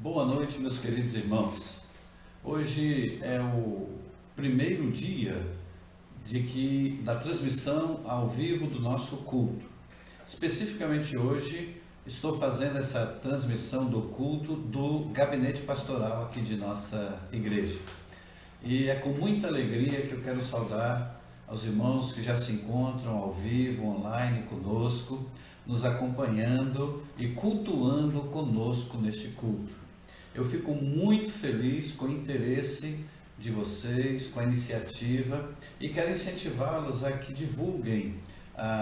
Boa noite, meus queridos irmãos. Hoje é o primeiro dia da transmissão ao vivo do nosso culto. Especificamente hoje, estou fazendo essa transmissão do culto do gabinete pastoral aqui de nossa igreja. E é com muita alegria que eu quero saudar aos irmãos que já se encontram ao vivo, online conosco, nos acompanhando e cultuando conosco neste culto. Eu fico muito feliz com o interesse de vocês, com a iniciativa, e quero incentivá-los a que divulguem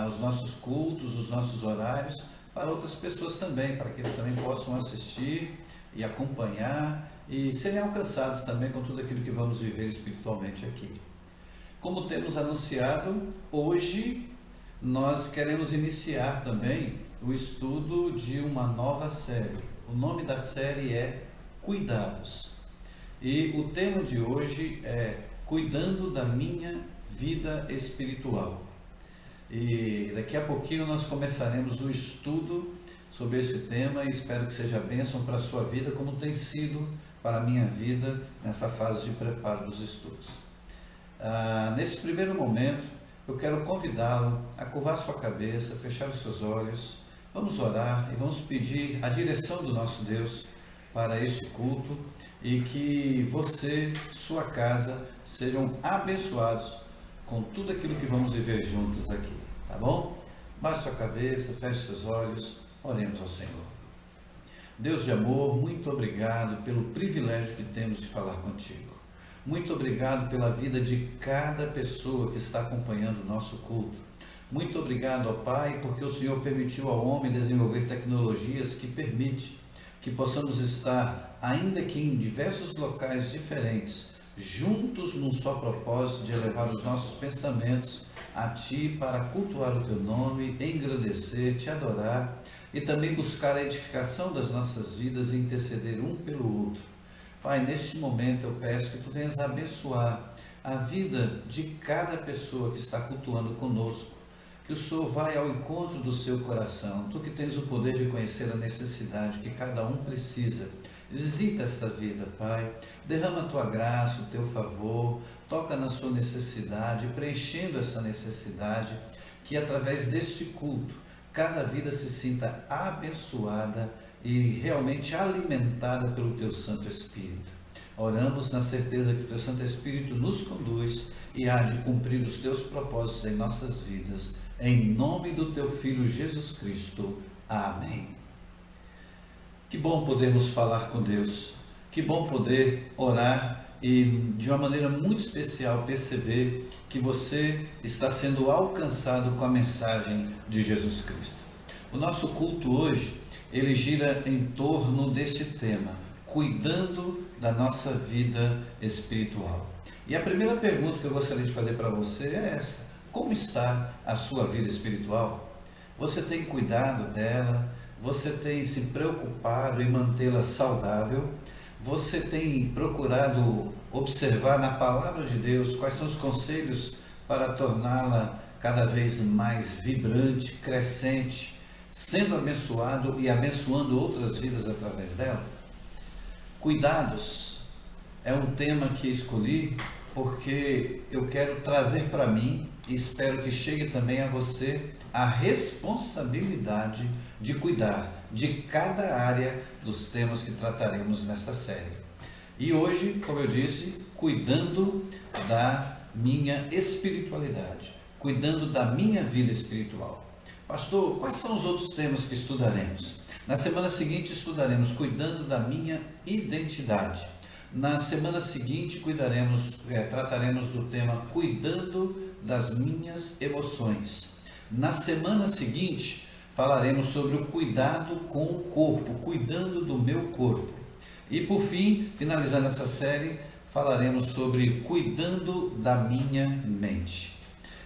os nossos cultos, os nossos horários para outras pessoas também, para que eles também possam assistir e acompanhar e serem alcançados também com tudo aquilo que vamos viver espiritualmente aqui. Como temos anunciado, hoje nós queremos iniciar também o estudo de uma nova série. O nome da série é Cuidados. E o tema de hoje é Cuidando da Minha Vida Espiritual. E daqui a pouquinho nós começaremos o estudo sobre esse tema e espero que seja bênção para a sua vida, como tem sido para a minha vida nessa fase de preparo dos estudos. Nesse primeiro momento, eu quero convidá-lo a curvar sua cabeça, fechar os seus olhos, vamos orar e vamos pedir a direção do nosso Deus para este culto e que você, sua casa, sejam abençoados com tudo aquilo que vamos viver juntos aqui, tá bom? Baixe sua cabeça, feche seus olhos, oremos ao Senhor. Deus de amor, muito obrigado pelo privilégio que temos de falar contigo. Muito obrigado pela vida de cada pessoa que está acompanhando o nosso culto. Muito obrigado, ó Pai, porque o Senhor permitiu ao homem desenvolver tecnologias que permitem que possamos estar, ainda que em diversos locais diferentes, juntos num só propósito de elevar os nossos pensamentos a Ti para cultuar o Teu nome, engrandecer, Te adorar e também buscar a edificação das nossas vidas e interceder um pelo outro. Pai, neste momento eu peço que Tu venhas abençoar a vida de cada pessoa que está cultuando conosco, que o Senhor vai ao encontro do seu coração, Tu que tens o poder de conhecer a necessidade que cada um precisa. Visita esta vida, Pai, derrama a Tua graça, o Teu favor, toca na sua necessidade, preenchendo essa necessidade, que através deste culto, cada vida se sinta abençoada e realmente alimentada pelo Teu Santo Espírito. Oramos na certeza que o Teu Santo Espírito nos conduz e há de cumprir os Teus propósitos em nossas vidas. Em nome do Teu Filho Jesus Cristo. Amém. Que bom podermos falar com Deus. Que bom poder orar e de uma maneira muito especial perceber que você está sendo alcançado com a mensagem de Jesus Cristo. O nosso culto hoje, ele gira em torno desse tema, cuidando da nossa vida espiritual. E a primeira pergunta que eu gostaria de fazer para você é essa: como está a sua vida espiritual? Você tem cuidado dela? Você tem se preocupado em mantê-la saudável? Você tem procurado observar na palavra de Deus quais são os conselhos para torná-la cada vez mais vibrante, crescente, sendo abençoado e abençoando outras vidas através dela? Cuidados é um tema que escolhi porque eu quero trazer para mim e espero que chegue também a você a responsabilidade de cuidar de cada área dos temas que trataremos nesta série. E hoje, como eu disse, cuidando da minha espiritualidade, cuidando da minha vida espiritual. Pastor, quais são os outros temas que estudaremos? Na semana seguinte estudaremos cuidando da minha identidade. Na semana seguinte trataremos do tema cuidando das minhas emoções. Na semana seguinte falaremos sobre o cuidado com o corpo, cuidando do meu corpo. E por fim, finalizando essa série, falaremos sobre cuidando da minha mente.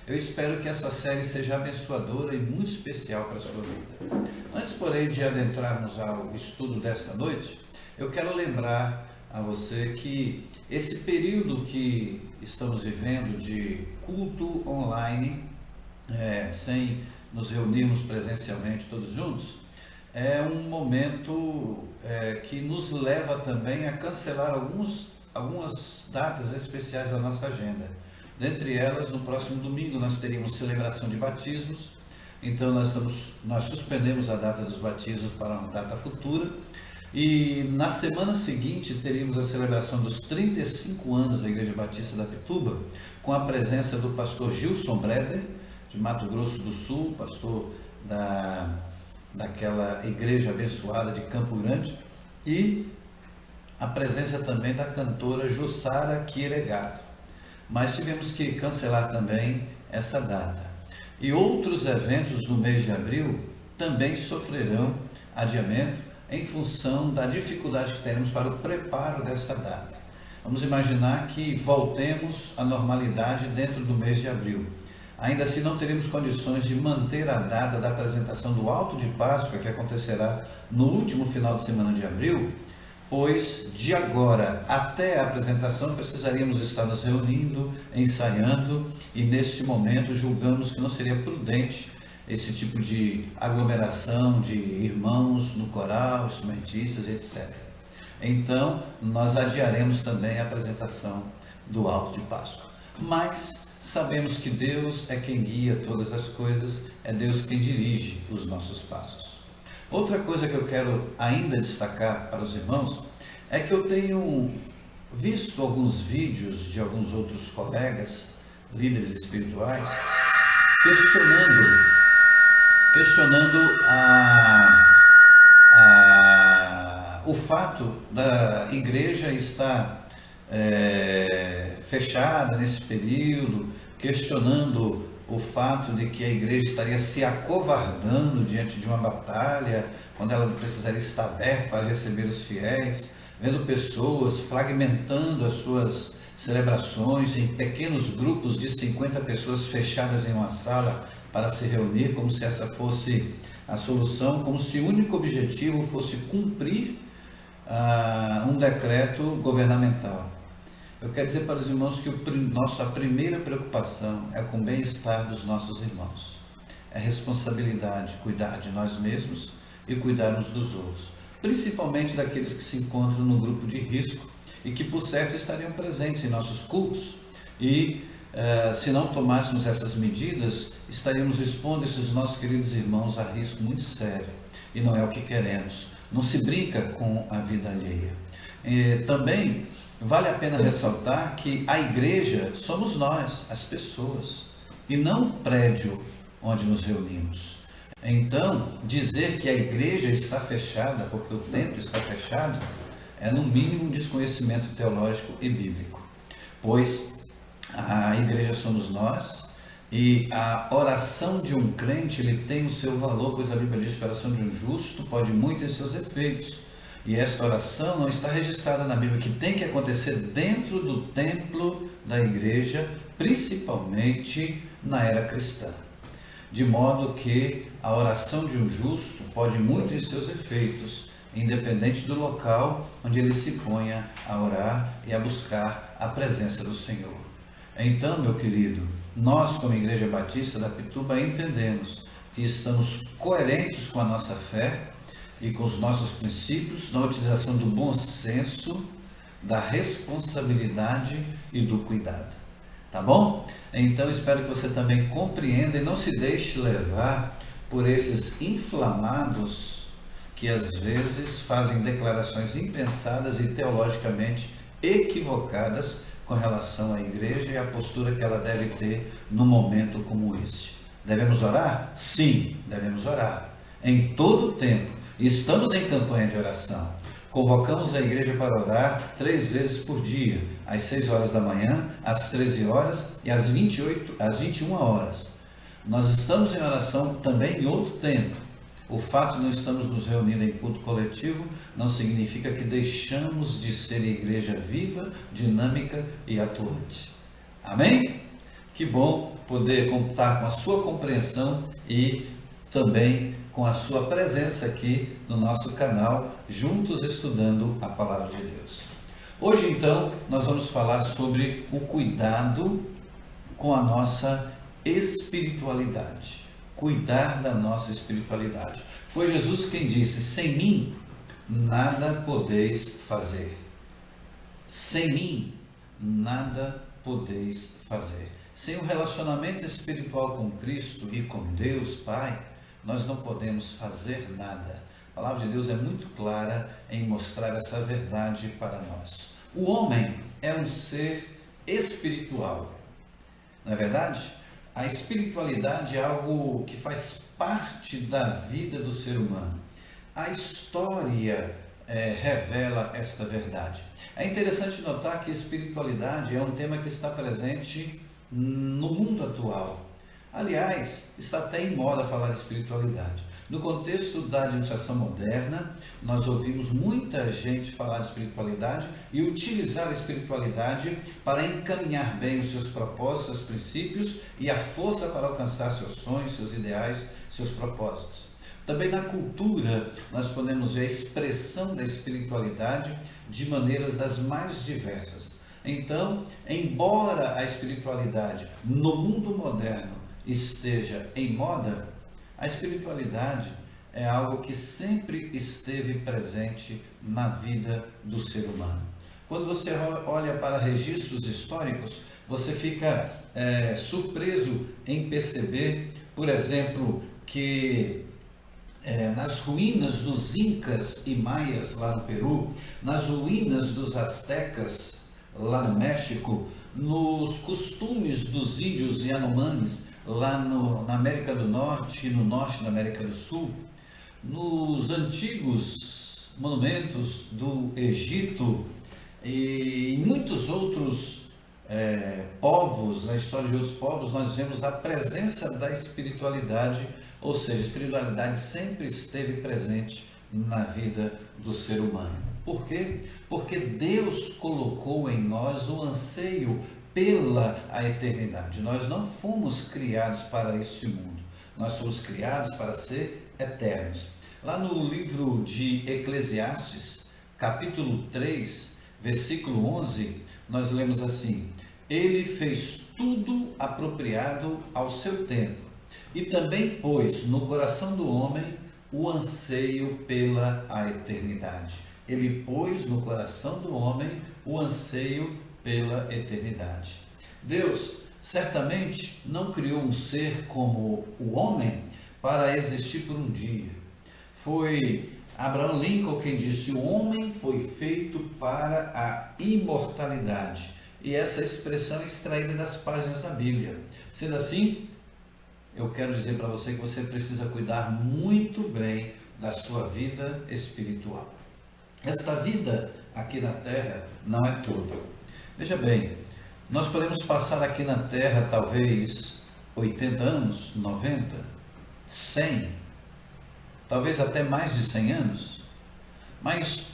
Eu espero que essa série seja abençoadora e muito especial para a sua vida. Antes, porém, de adentrarmos ao estudo desta noite, eu quero lembrar a você que esse período que estamos vivendo de culto online, sem nos reunirmos presencialmente todos juntos, é um momento que nos leva também a cancelar algumas datas especiais da nossa agenda. Dentre elas, no próximo domingo nós teríamos celebração de batismos, então nós suspendemos a data dos batismos para uma data futura, e na semana seguinte teríamos a celebração dos 35 anos da Igreja Batista da Pituba, com a presença do pastor Gilson Breder, de Mato Grosso do Sul, pastor daquela igreja abençoada de Campo Grande, e a presença também da cantora Jussara Quiregato. Mas tivemos que cancelar também essa data. E outros eventos do mês de abril também sofrerão adiamento em função da dificuldade que teremos para o preparo dessa data. Vamos imaginar que voltemos à normalidade dentro do mês de abril. Ainda assim, não teremos condições de manter a data da apresentação do Alto de Páscoa, que acontecerá no último final de semana de abril, pois de agora até a apresentação precisaríamos estar nos reunindo, ensaiando, e nesse momento julgamos que não seria prudente esse tipo de aglomeração de irmãos no coral, instrumentistas, etc. Então, nós adiaremos também a apresentação do Alto de Páscoa. Mas sabemos que Deus é quem guia todas as coisas, é Deus quem dirige os nossos passos. Outra coisa que eu quero ainda destacar para os irmãos é que eu tenho visto alguns vídeos de alguns outros colegas, líderes espirituais, questionando o fato da igreja estar fechada nesse período, questionando o fato de que a igreja estaria se acovardando diante de uma batalha, quando ela precisaria estar aberta para receber os fiéis, vendo pessoas fragmentando as suas celebrações em pequenos grupos de 50 pessoas fechadas em uma sala para se reunir, como se essa fosse a solução, como se o único objetivo fosse cumprir um decreto governamental. Eu quero dizer para os irmãos que nossa primeira preocupação é com o bem-estar dos nossos irmãos. É responsabilidade cuidar de nós mesmos e cuidar uns dos outros, principalmente daqueles que se encontram no grupo de risco e que, por certo, estariam presentes em nossos cultos. E se não tomássemos essas medidas, estaríamos expondo esses nossos queridos irmãos a risco muito sério, e não é o que queremos. Não se brinca com a vida alheia. Também vale a pena ressaltar que a igreja somos nós, as pessoas, e não o prédio onde nos reunimos. Então, dizer que a igreja está fechada porque o templo está fechado é no mínimo um desconhecimento teológico e bíblico, pois a igreja somos nós, e a oração de um crente ele tem o seu valor, pois a Bíblia diz que a oração de um justo pode muito em seus efeitos. E esta oração não está registrada na Bíblia, que tem que acontecer dentro do templo da igreja, principalmente na era cristã. De modo que a oração de um justo pode muito em seus efeitos, independente do local onde ele se ponha a orar e a buscar a presença do Senhor. Então, meu querido, nós como Igreja Batista da Pituba entendemos que estamos coerentes com a nossa fé e com os nossos princípios na utilização do bom senso, da responsabilidade e do cuidado. Tá bom? Então espero que você também compreenda e não se deixe levar por esses inflamados que às vezes fazem declarações impensadas e teologicamente equivocadas com relação à igreja e à postura que ela deve ter num momento como esse. Devemos orar? Sim, devemos orar. Em todo o tempo. Estamos em campanha de oração. Convocamos a igreja para orar 3 vezes por dia, às 6 horas da manhã, às 13 horas e às 21 horas. Nós estamos em oração também em outro tempo. O fato de não estamos nos reunindo em culto coletivo não significa que deixamos de ser igreja viva, dinâmica e atuante. Amém? Que bom poder contar com a sua compreensão e também com a sua presença aqui no nosso canal, juntos estudando a Palavra de Deus. Hoje, então, nós vamos falar sobre o cuidado com a nossa espiritualidade. Cuidar da nossa espiritualidade. Foi Jesus quem disse: sem mim nada podeis fazer. Sem mim nada podeis fazer. Sem um relacionamento espiritual com Cristo e com Deus Pai, nós não podemos fazer nada. A palavra de Deus é muito clara em mostrar essa verdade para nós. O homem é um ser espiritual. Não é verdade? A espiritualidade é algo que faz parte da vida do ser humano. A história revela esta verdade. É interessante notar que a espiritualidade é um tema que está presente no mundo atual. Aliás, está até em moda falar de espiritualidade. No contexto da administração moderna, nós ouvimos muita gente falar de espiritualidade e utilizar a espiritualidade para encaminhar bem os seus propósitos, seus princípios e a força para alcançar seus sonhos, seus ideais, seus propósitos. Também na cultura, nós podemos ver a expressão da espiritualidade de maneiras das mais diversas. Então, embora a espiritualidade no mundo moderno esteja em moda, a espiritualidade é algo que sempre esteve presente na vida do ser humano. Quando você olha para registros históricos, você fica surpreso em perceber, por exemplo, que nas ruínas dos Incas e Maias, lá no Peru, nas ruínas dos Aztecas, lá no México, nos costumes dos índios Yanomamis, lá na América do Norte e no norte da América do Sul, nos antigos monumentos do Egito e em muitos outros povos, na história de outros povos, nós vemos a presença da espiritualidade, ou seja, a espiritualidade sempre esteve presente na vida do ser humano. Por quê? Porque Deus colocou em nós o anseio pela a eternidade. Nós não fomos criados para este mundo, nós fomos criados para ser eternos. Lá no livro de Eclesiastes, capítulo 3, versículo 11, nós lemos assim: Ele fez tudo apropriado ao seu tempo, e também pôs no coração do homem o anseio pela a eternidade. Ele pôs no coração do homem o anseio pela eternidade. Deus certamente não criou um ser como o homem para existir por um dia. Foi Abraham Lincoln quem disse: o homem foi feito para a imortalidade. E essa expressão é extraída das páginas da Bíblia. Sendo assim, eu quero dizer para você que você precisa cuidar muito bem da sua vida espiritual. Esta vida aqui na Terra não é tudo. Veja bem, nós podemos passar aqui na Terra talvez 80 anos, 90, 100, talvez até mais de 100 anos, mas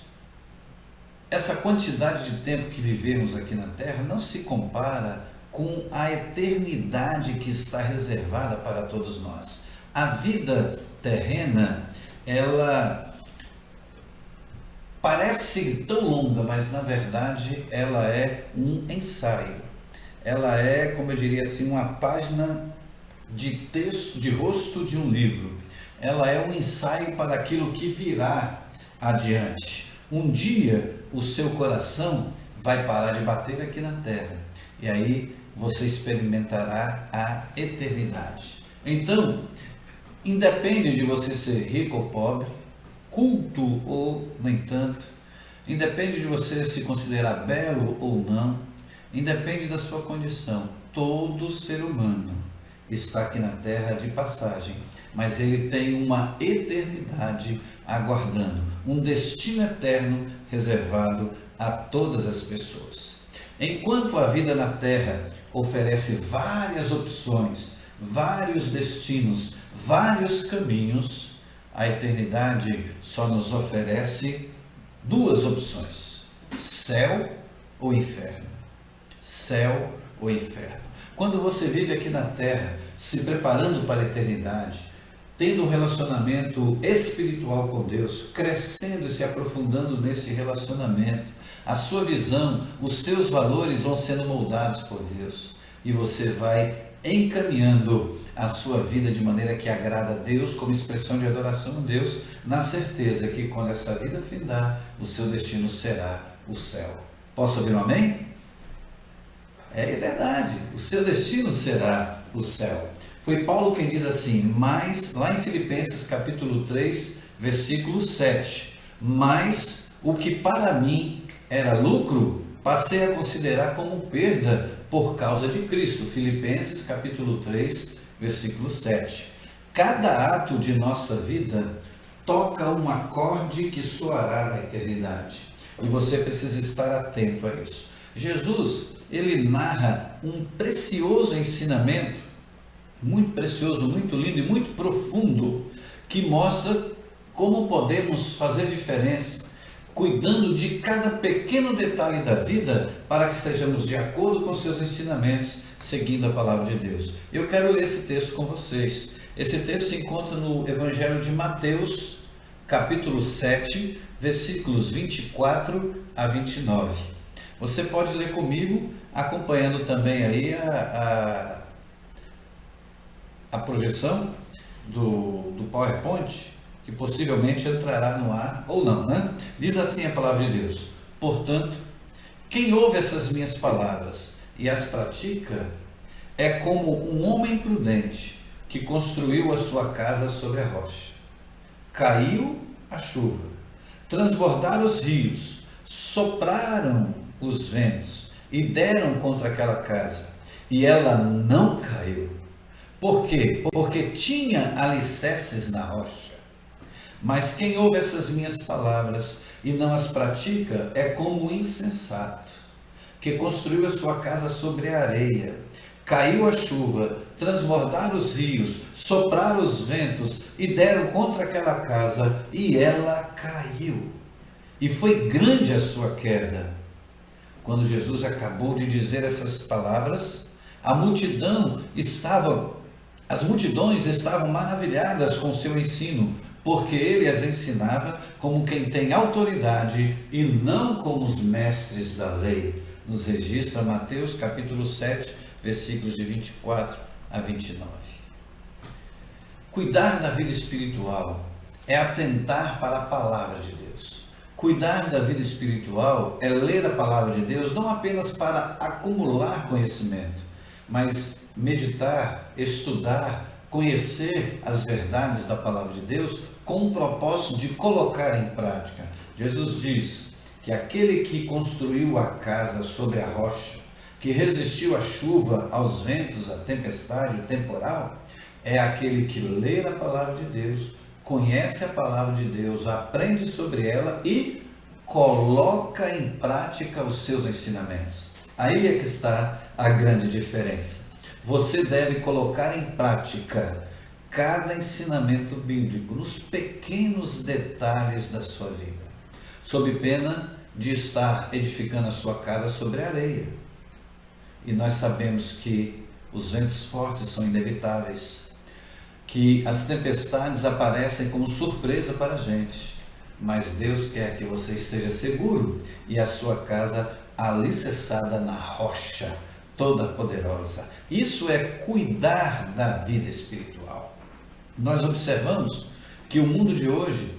essa quantidade de tempo que vivemos aqui na Terra não se compara com a eternidade que está reservada para todos nós. A vida terrena, ela parece tão longa, mas na verdade ela é um ensaio. Ela é, como eu diria assim, uma página de texto, de rosto de um livro. Ela é um ensaio para aquilo que virá adiante. Um dia o seu coração vai parar de bater aqui na terra e aí você experimentará a eternidade. Então, independe de você ser rico ou pobre, culto ou nem tanto, independe de você se considerar belo ou não, independe da sua condição, todo ser humano está aqui na terra de passagem, mas ele tem uma eternidade aguardando, um destino eterno reservado a todas as pessoas. Enquanto a vida na terra oferece várias opções, vários destinos, vários caminhos, a eternidade só nos oferece duas opções: céu ou inferno. Céu ou inferno. Quando você vive aqui na terra, se preparando para a eternidade, tendo um relacionamento espiritual com Deus, crescendo e se aprofundando nesse relacionamento, a sua visão, os seus valores vão sendo moldados por Deus e você vai encaminhando a sua vida de maneira que agrada a Deus, como expressão de adoração a Deus, na certeza que quando essa vida findar, o seu destino será o céu. Posso ouvir um amém? É verdade, o seu destino será o céu. Foi Paulo quem diz assim, mas, lá em Filipenses capítulo 3, versículo 7, mas o que para mim era lucro, passei a considerar como perda por causa de Cristo. Filipenses capítulo 3, versículo 7. Cada ato de nossa vida toca um acorde que soará na eternidade. E você precisa estar atento a isso. Jesus, ele narra um precioso ensinamento, muito precioso, muito lindo e muito profundo, que mostra como podemos fazer diferença, cuidando de cada pequeno detalhe da vida, para que estejamos de acordo com seus ensinamentos, seguindo a palavra de Deus. Eu quero ler esse texto com vocês. Esse texto se encontra no Evangelho de Mateus, capítulo 7, versículos 24 a 29. Você pode ler comigo, acompanhando também aí a projeção do PowerPoint, que possivelmente entrará no ar ou não, né? Diz assim a palavra de Deus: portanto, quem ouve essas minhas palavras e as pratica, é como um homem prudente que construiu a sua casa sobre a rocha. Caiu a chuva, transbordaram os rios, sopraram os ventos e deram contra aquela casa, e ela não caiu. Por quê? Porque tinha alicerces na rocha. Mas quem ouve essas minhas palavras e não as pratica é como um insensato, que construiu a sua casa sobre a areia. Caiu a chuva, transbordaram os rios, sopraram os ventos e deram contra aquela casa, e ela caiu. E foi grande a sua queda. Quando Jesus acabou de dizer essas palavras, as multidões estavam maravilhadas com seu ensino, porque ele as ensinava como quem tem autoridade e não como os mestres da lei. Nos registra Mateus capítulo 7, versículos de 24 a 29. Cuidar da vida espiritual é atentar para a palavra de Deus. Cuidar da vida espiritual é ler a palavra de Deus não apenas para acumular conhecimento, mas meditar, estudar, conhecer as verdades da palavra de Deus com o propósito de colocar em prática. Jesus diz que aquele que construiu a casa sobre a rocha, que resistiu à chuva, aos ventos, à tempestade, o temporal, é aquele que lê a palavra de Deus, conhece a palavra de Deus, aprende sobre ela e coloca em prática os seus ensinamentos. Aí é que está a grande diferença. Você deve colocar em prática cada ensinamento bíblico nos pequenos detalhes da sua vida, sob pena de estar edificando a sua casa sobre a areia. E nós sabemos que os ventos fortes são inevitáveis, que as tempestades aparecem como surpresa para a gente, mas Deus quer que você esteja seguro e a sua casa alicerçada na rocha toda poderosa. Isso é cuidar da vida espiritual. Nós observamos que o mundo de hoje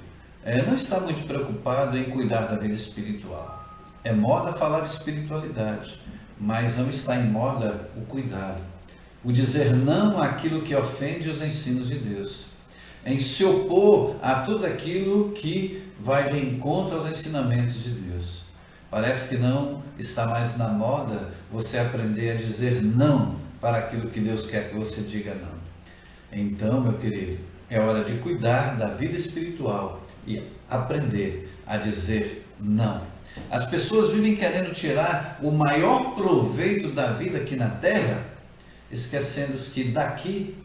não está muito preocupado em cuidar da vida espiritual. É moda falar de espiritualidade, mas não está em moda o cuidado, o dizer não àquilo que ofende os ensinos de Deus, em se opor a tudo aquilo que vai de encontro aos ensinamentos de Deus. Parece que não está mais na moda você aprender a dizer não para aquilo que Deus quer que você diga não. Então, meu querido, é hora de cuidar da vida espiritual e aprender a dizer não. As pessoas vivem querendo tirar o maior proveito da vida aqui na terra, esquecendo-se que daqui,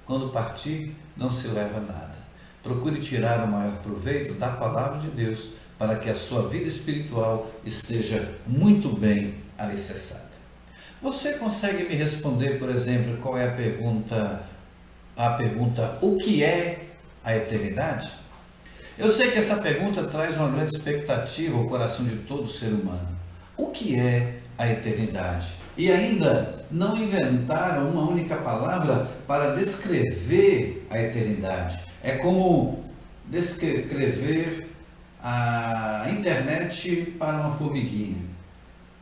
quando partir, não se leva nada. Procure tirar o maior proveito da palavra de Deus, para que a sua vida espiritual esteja muito bem alicerçada. Você consegue me responder, por exemplo, qual é a pergunta, o que é a eternidade? Eu sei que essa pergunta traz uma grande expectativa ao coração de todo ser humano. O que é a eternidade. E ainda não inventaram uma única palavra para descrever a eternidade. É como descrever a internet para uma formiguinha,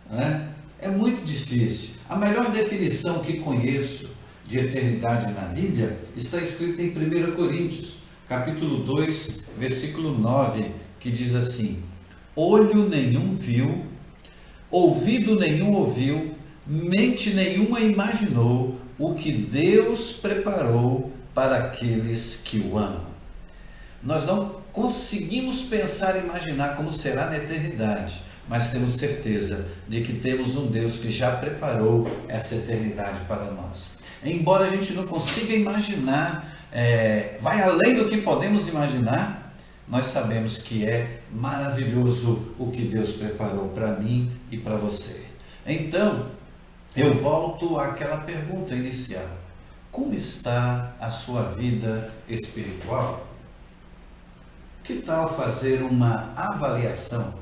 né? É muito difícil. A melhor definição que conheço de eternidade na Bíblia está escrita em 1 Coríntios, capítulo 2, versículo 9, que diz assim: olho nenhum viu, ouvido nenhum ouviu, mente nenhuma imaginou o que Deus preparou para aqueles que o amam. Nós não conseguimos pensar e imaginar como será na eternidade, mas temos certeza de que temos um Deus que já preparou essa eternidade para nós. Embora a gente não consiga imaginar, vai além do que podemos imaginar, nós sabemos que é maravilhoso o que Deus preparou para mim e para você. Então, eu volto àquela pergunta inicial: como está a sua vida espiritual? Que tal fazer uma avaliação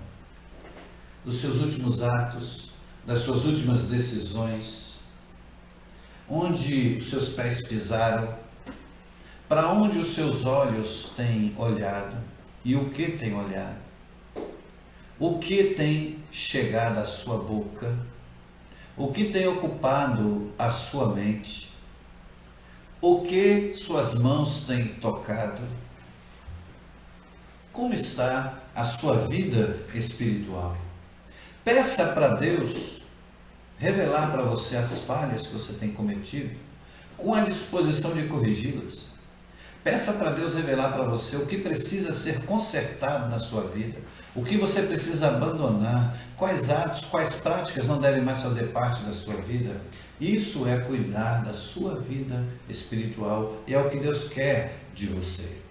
dos seus últimos atos, das suas últimas decisões, onde os seus pés pisaram, para onde os seus olhos têm olhado e o que têm olhado, o que tem chegado à sua boca, o que tem ocupado a sua mente, o que suas mãos têm tocado. Como está a sua vida espiritual? Peça para Deus revelar para você as falhas que você tem cometido, com a disposição de corrigi-las. Peça para Deus revelar para você o que precisa ser consertado na sua vida, o que você precisa abandonar, quais atos, quais práticas não devem mais fazer parte da sua vida. Isso é cuidar da sua vida espiritual e é o que Deus quer de você.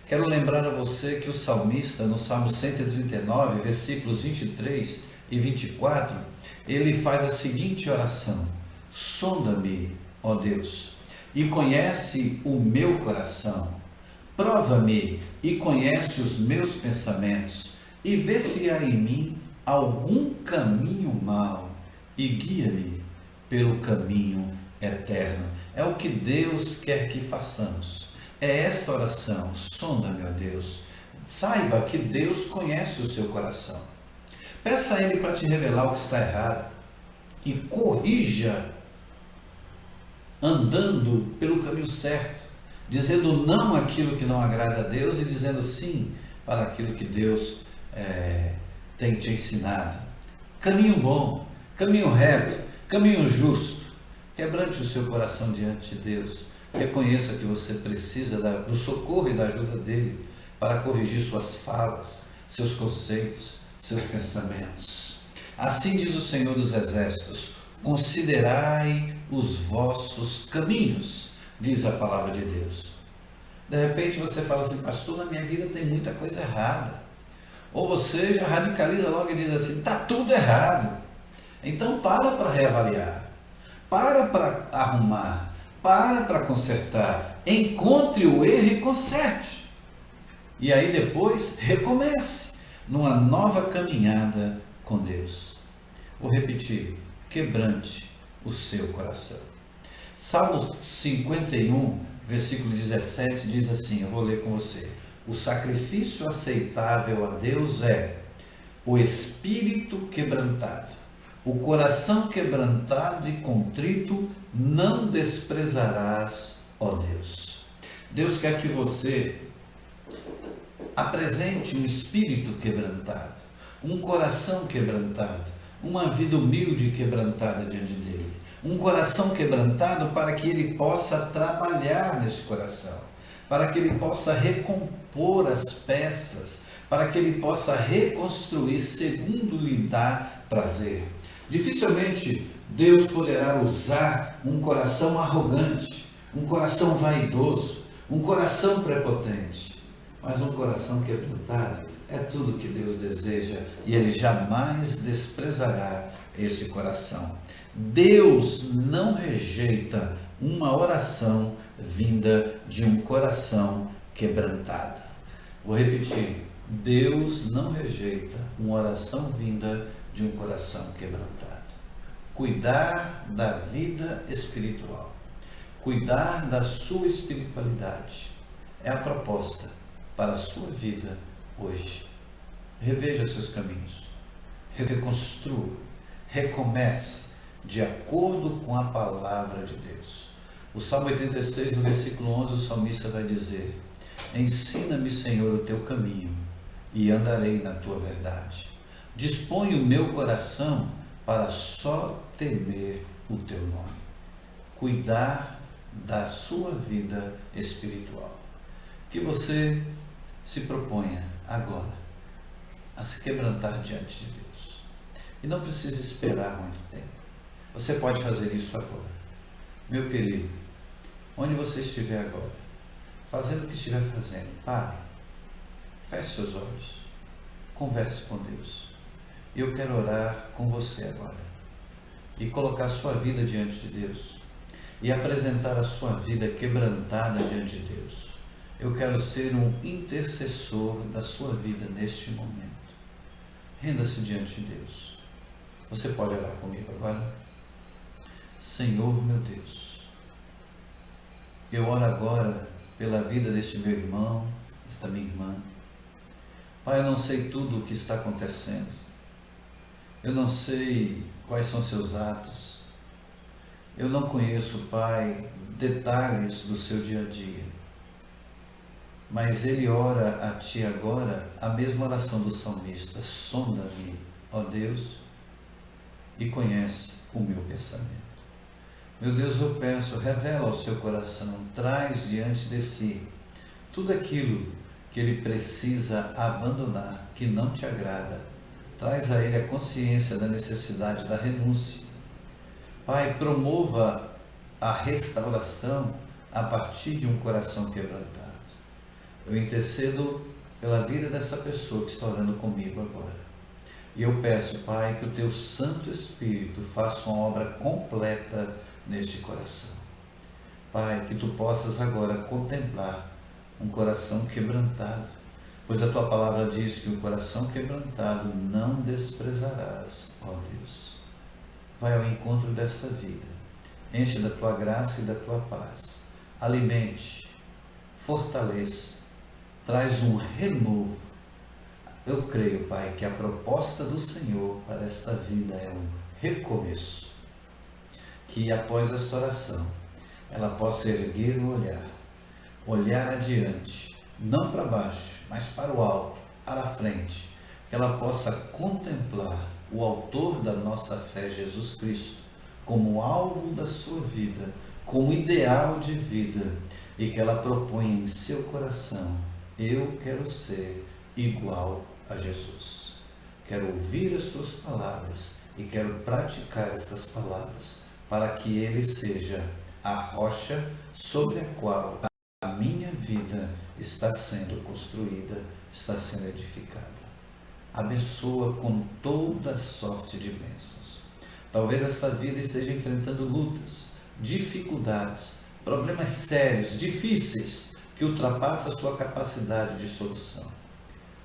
Quero lembrar a você que o salmista, no Salmo 139, versículos 23 e 24, ele faz a seguinte oração: sonda-me, ó Deus, e conhece o meu coração, prova-me e conhece os meus pensamentos, e vê se há em mim algum caminho mau, e guia-me pelo caminho eterno. É o que Deus quer que façamos. É esta oração: sonda-me, ó Deus. Saiba que Deus conhece o seu coração. Peça a Ele para te revelar o que está errado e corrija andando pelo caminho certo, dizendo não àquilo que não agrada a Deus e dizendo sim para aquilo que Deus tem te ensinado. Caminho bom, caminho reto, caminho justo. Quebrante o seu coração diante de Deus. Reconheça que você precisa do socorro e da ajuda dele para corrigir suas falas, seus conceitos, seus pensamentos. Assim diz o Senhor dos Exércitos: considerai os vossos caminhos, diz a palavra de Deus. De repente você fala assim: pastor, na minha vida tem muita coisa errada. Ou você já radicaliza logo e diz assim: está tudo errado. Então para reavaliar, para arrumar, para consertar, encontre o erro e conserte. E aí depois recomece numa nova caminhada com Deus. Vou repetir: quebrante o seu coração. Salmo 51, versículo 17 diz assim, eu vou ler com você: o sacrifício aceitável a Deus é o espírito quebrantado, o coração quebrantado e contrito não desprezarás, ó Deus. Deus quer que você apresente um espírito quebrantado, um coração quebrantado, uma vida humilde e quebrantada diante dele. Um coração quebrantado para que ele possa trabalhar nesse coração, para que ele possa recompor as peças, para que ele possa reconstruir segundo lhe dá prazer. Dificilmente Deus poderá usar um coração arrogante, um coração vaidoso, um coração prepotente, mas um coração quebrantado é tudo que Deus deseja e Ele jamais desprezará esse coração. Deus não rejeita uma oração vinda de um coração quebrantado. Vou repetir: Deus não rejeita uma oração vinda de um coração quebrantado. cuidar da vida espiritual, cuidar da sua espiritualidade. É a proposta para a sua vida hoje. Reveja seus caminhos, reconstrua, recomece de acordo com a palavra de Deus. O Salmo 86, no versículo 11, o salmista vai dizer: ensina-me, Senhor, o teu caminho e andarei na tua verdade. Dispõe o meu coração para só temer o teu nome. Cuidar da sua vida espiritual. Que você se proponha agora a se quebrantar diante de Deus. E não precisa esperar muito tempo. Você pode fazer isso agora. Meu querido, onde você estiver agora, fazendo o que estiver fazendo, pare, feche seus olhos, converse com Deus. E eu quero orar com você agora e colocar a sua vida diante de Deus e apresentar a sua vida quebrantada diante de Deus. Eu quero ser um intercessor da sua vida neste momento. Renda-se diante de Deus. Você pode orar comigo agora? Senhor meu Deus, eu oro agora pela vida deste meu irmão, desta minha irmã. Pai, eu não sei tudo o que está acontecendo. Eu não sei quais são seus atos. Eu não conheço, Pai, detalhes do seu dia a dia. Mas ele ora a Ti agora a mesma oração do salmista: sonda-me, ó Deus, e conhece o meu pensamento. Meu Deus, eu peço, revela ao seu coração, traz diante de si tudo aquilo que ele precisa abandonar, que não te agrada. Traz a ele a consciência da necessidade da renúncia. Pai, promova a restauração a partir de um coração quebrantado. Eu intercedo pela vida dessa pessoa que está orando comigo agora. E eu peço, Pai, que o Teu Santo Espírito faça uma obra completa neste coração. Pai, que Tu possas agora contemplar um coração quebrantado, pois a Tua palavra diz que o coração quebrantado não desprezarás, ó Deus. Vai ao encontro dessa vida, enche da Tua graça e da Tua paz, alimente, fortaleça, traz um renovo. Eu creio, Pai, que a proposta do Senhor para esta vida é um recomeço, que após esta oração ela possa erguer o olhar, olhar adiante, não para baixo, mas para o alto, para a frente, que ela possa contemplar o autor da nossa fé, Jesus Cristo, como alvo da sua vida, como ideal de vida, e que ela proponha em seu coração: eu quero ser igual a Jesus. Quero ouvir as tuas palavras e quero praticar estas palavras, para que ele seja a rocha sobre a qual a minha vida está sendo construída, está sendo edificada. Abençoa com toda sorte de bênçãos. Talvez essa vida esteja enfrentando lutas, dificuldades, problemas sérios, difíceis, que ultrapassam a sua capacidade de solução.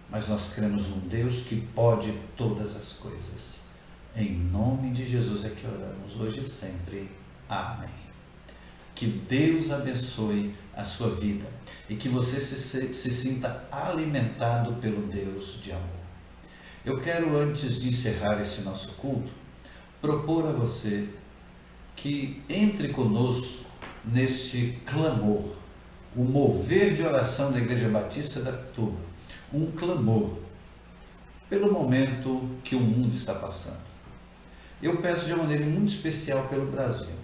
Mas nós cremos num Deus que pode todas as coisas. Em nome de Jesus é que oramos, hoje e sempre. Amém. Que Deus abençoe a sua vida e que você se sinta alimentado pelo Deus de amor. Eu quero, antes de encerrar esse nosso culto, propor a você que entre conosco neste clamor, o mover de oração da Igreja Batista da Pituba, um clamor pelo momento que o mundo está passando. Eu peço de uma maneira muito especial pelo Brasil.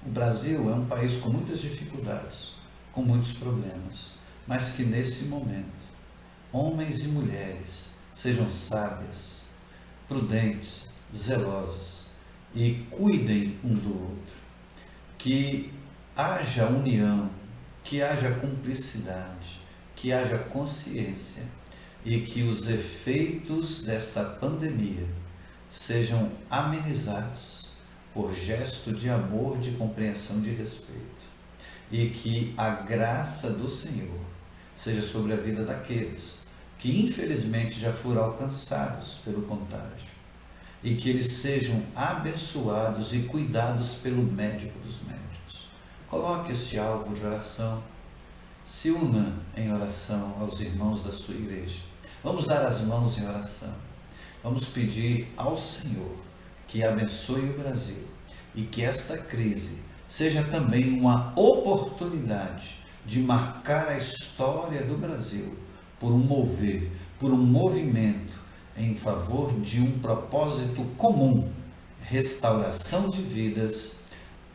O Brasil é um país com muitas dificuldades, com muitos problemas, mas que nesse momento, homens e mulheres sejam sábias, prudentes, zelosas e cuidem um do outro. Que haja união, que haja cumplicidade, que haja consciência e que os efeitos desta pandemia sejam amenizados por gesto de amor, de compreensão, de respeito, e que a graça do Senhor seja sobre a vida daqueles que infelizmente já foram alcançados pelo contágio, e que eles sejam abençoados e cuidados pelo médico dos médicos. Coloque esse alvo de oração, se una em oração aos irmãos da sua igreja. Vamos dar as mãos em oração, vamos pedir ao Senhor que abençoe o Brasil e que esta crise seja também uma oportunidade de marcar a história do Brasil por um mover, por um movimento em favor de um propósito comum, restauração de vidas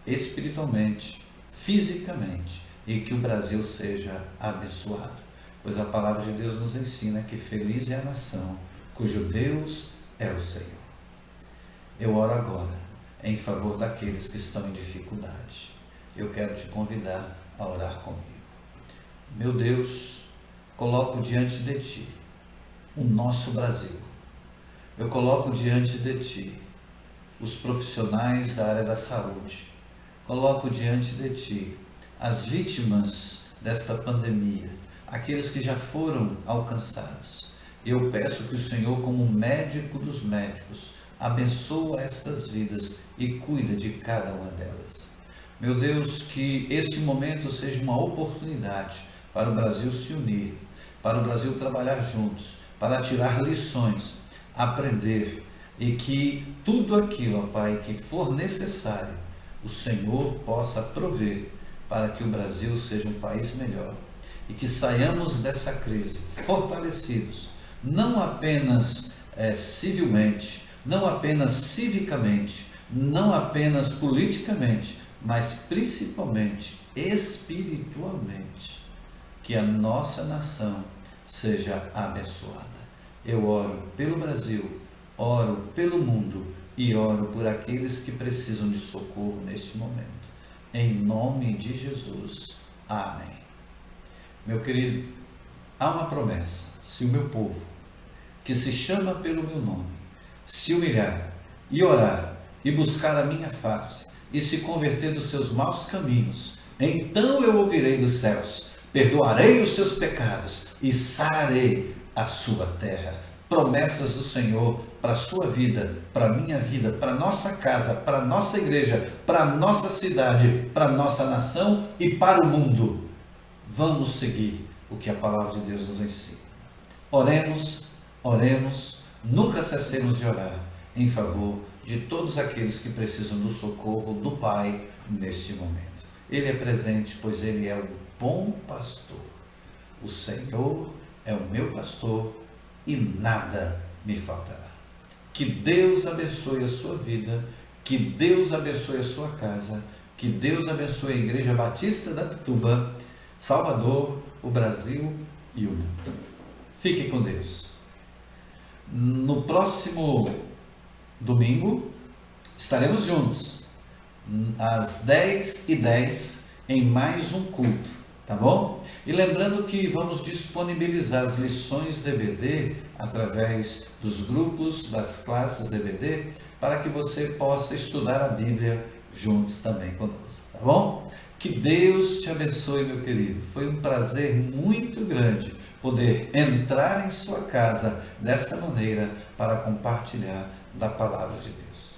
espiritualmente, fisicamente, e que o Brasil seja abençoado. Pois a palavra de Deus nos ensina que feliz é a nação cujo Deus é o Senhor. Eu oro agora em favor daqueles que estão em dificuldade. Eu quero te convidar a orar comigo. Meu Deus, coloco diante de Ti o nosso Brasil. Eu coloco diante de Ti os profissionais da área da saúde. Coloco diante de Ti as vítimas desta pandemia, aqueles que já foram alcançados. Eu peço que o Senhor, como médico dos médicos, abençoa estas vidas e cuida de cada uma delas. Meu Deus, que este momento seja uma oportunidade para o Brasil se unir, para o Brasil trabalhar juntos, para tirar lições, aprender, e que tudo aquilo, ó Pai, que for necessário, o Senhor possa prover para que o Brasil seja um país melhor e que saiamos dessa crise fortalecidos, não apenas civilmente, não apenas civicamente, não apenas politicamente, mas principalmente espiritualmente, que a nossa nação seja abençoada. Eu oro pelo Brasil, oro pelo mundo e oro por aqueles que precisam de socorro neste momento. Em nome de Jesus. Amém. Meu querido, há uma promessa: se o meu povo, que se chama pelo meu nome, se humilhar e orar e buscar a minha face e se converter dos seus maus caminhos, então eu ouvirei dos céus, perdoarei os seus pecados e sararei a sua terra. Promessas do Senhor para a sua vida, para a minha vida, para a nossa casa, para a nossa igreja, para a nossa cidade, para a nossa nação e para o mundo. Vamos seguir o que a palavra de Deus nos ensina. Oremos, oremos, nunca cessemos de orar em favor de todos aqueles que precisam do socorro do Pai neste momento. Ele é presente, pois Ele é o bom pastor. O Senhor é o meu pastor e nada me faltará. Que Deus abençoe a sua vida, que Deus abençoe a sua casa, que Deus abençoe a Igreja Batista da Pituba, Salvador, o Brasil e o mundo. Fique com Deus. No próximo domingo estaremos juntos às 10h10 em mais um culto, tá bom? E lembrando que vamos disponibilizar as lições DBD através dos grupos, das classes DBD, para que você possa estudar a Bíblia juntos também conosco, tá bom? Que Deus te abençoe, meu querido. Foi um prazer muito grande poder entrar em sua casa desta maneira para compartilhar da palavra de Deus.